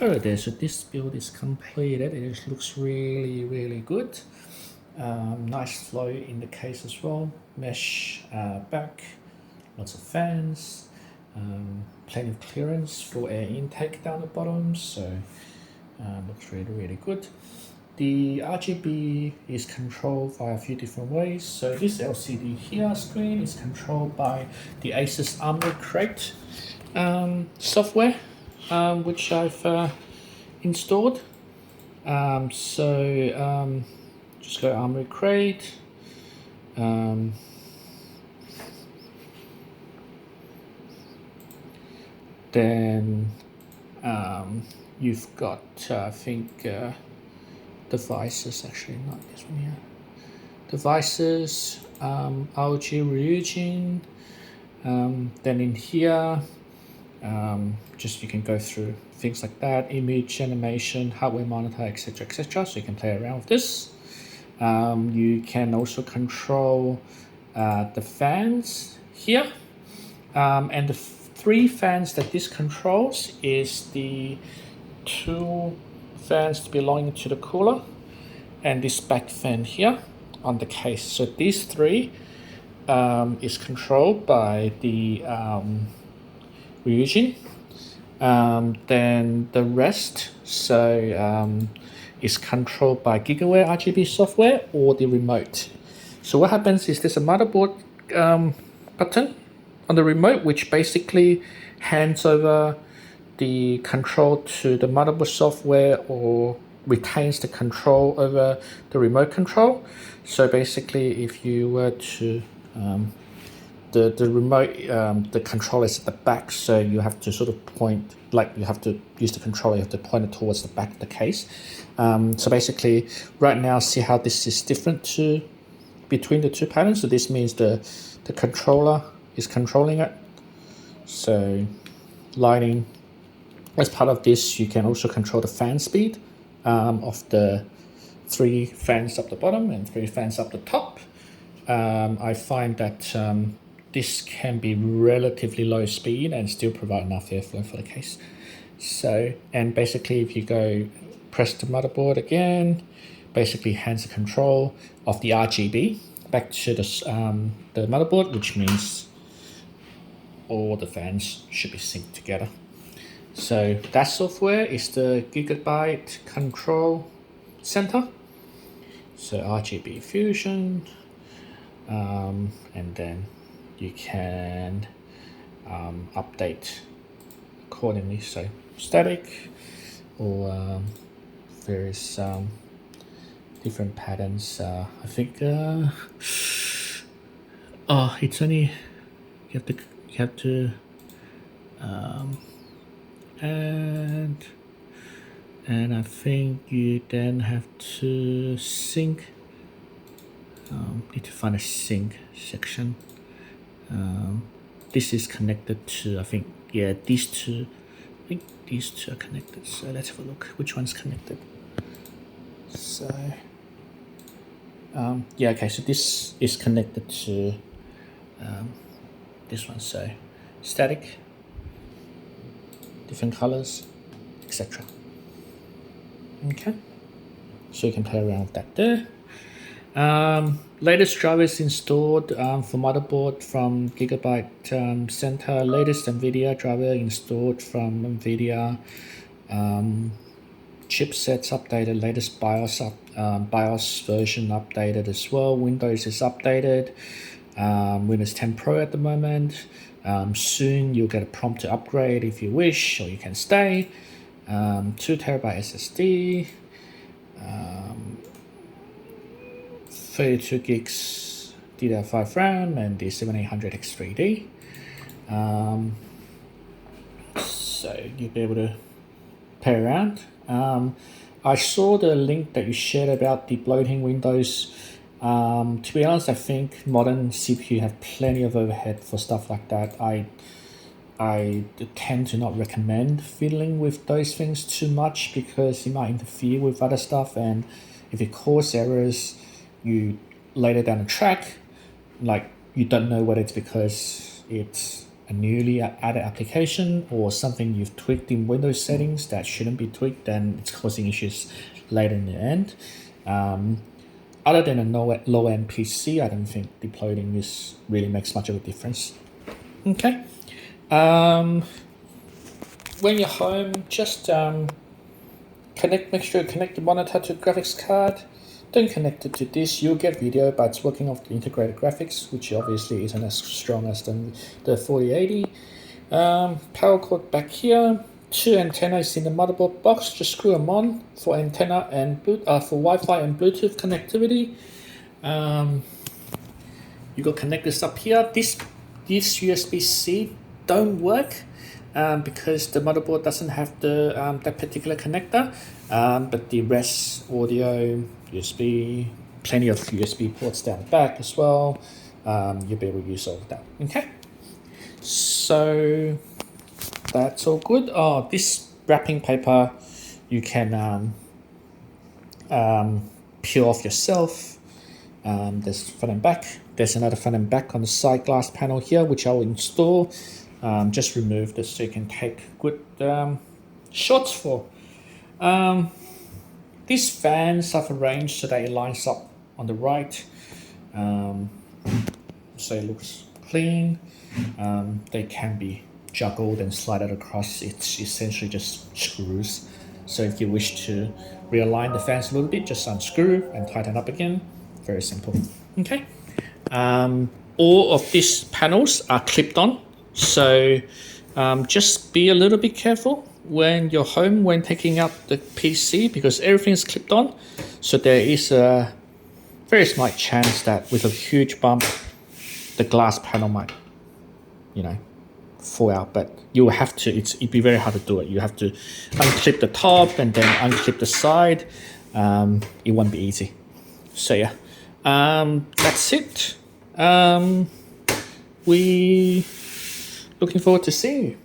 Oh, there, so this build is completed. It looks really good. Nice flow in the case as well. Mesh back, lots of fans, plenty of clearance for air intake down the bottom. So looks really good. The RGB is controlled by a few different ways. So this LCD here screen is controlled by the Asus Armor Crate software, which I've installed. Just go Armory Crate. Then you've got I think devices, actually not this one here. Devices, ROG ryujin. Then in here, just you can go through things like that, image, animation, hardware monitor, etc. So you can play around with this. You can also control the fans here, and the three fans that this controls is the two fans belonging to the cooler and this back fan here on the case. So these three is controlled by the ryujin. Then the rest is controlled by Gigaware RGB software or the remote. So what happens is there's a motherboard button on the remote which basically hands over the control to the motherboard software or retains the control over the remote control. So basically if you were to the remote, the controller is at the back, so you have to sort of point, like you have to use the controller, you have to point it towards the back of the case. So basically, right now, see how this is different between the two patterns. So this means the controller is controlling it. So lighting, as part of this, you can also control the fan speed of the 3 fans up the bottom and 3 fans up the top. I find that this can be relatively low speed and still provide enough airflow for the case. So, and basically if you go press the motherboard again, basically hands the control of the RGB back to the motherboard, which means all the fans should be synced together. So that software is the Gigabyte Control Center. So RGB Fusion, and then you can update accordingly. So static or various different patterns. I think it's only you have to and I think you then have to sync. Need to find a sync section. This is connected to, I think, yeah, these two. I think these two are connected. So let's have a look. Which one's connected? So, yeah, okay. So this is connected to this one. So static, different colors, etc. Okay. So you can play around with that there. Latest drivers installed for motherboard from Gigabyte Center. Latest NVIDIA driver installed from NVIDIA. Chipsets updated. Latest BIOS version updated as well. Windows is updated. Windows 10 Pro at the moment. Soon you'll get a prompt to upgrade if you wish, or you can stay. 2TB SSD. 32 gigs DDR5 RAM and the 7800X3D. So you'll be able to play around. I saw the link that you shared about the bloating Windows. To be honest, I think modern CPU have plenty of overhead for stuff like that. I tend to not recommend fiddling with those things too much because it might interfere with other stuff, and if it causes errors, you later down the track, like you don't know whether it's because it's a newly added application or something you've tweaked in Windows settings that shouldn't be tweaked, then it's causing issues later in the end. Other than a low-end PC, I don't think deploying this really makes much of a difference. Okay. When you're home, just make sure you connect the monitor to the graphics card. Don't connect it to this. You'll get video, but it's working off the integrated graphics, which obviously isn't as strong as the 4080. Power cord back here. 2 antennas in the motherboard box. Just screw them on for antenna and for Wi-Fi and Bluetooth connectivity. You got connectors up here. This USB-C don't work because the motherboard doesn't have the that particular connector. But the rest, audio, USB, plenty of USB ports down the back as well. You'll be able to use all of that. Okay, so that's all good. Oh, this wrapping paper you can peel off yourself. There's front and back. There's another front and back on the side glass panel here, which I'll install. Just remove this so you can take good shots for. These fans I've arranged so that it lines up on the right, so it looks clean. They can be juggled and slided across. It's essentially just screws. So if you wish to realign the fans a little bit, just unscrew and tighten up again. Very simple. Okay. All of these panels are clipped on, so just be a little bit careful when you're home when taking out the PC, because everything is clipped on. So there is a very slight chance that with a huge bump, the glass panel might, fall out. But you will have to. It'd be very hard to do it. You have to unclip the top and then unclip the side. It won't be easy. So yeah, that's it. We looking forward to seeing you.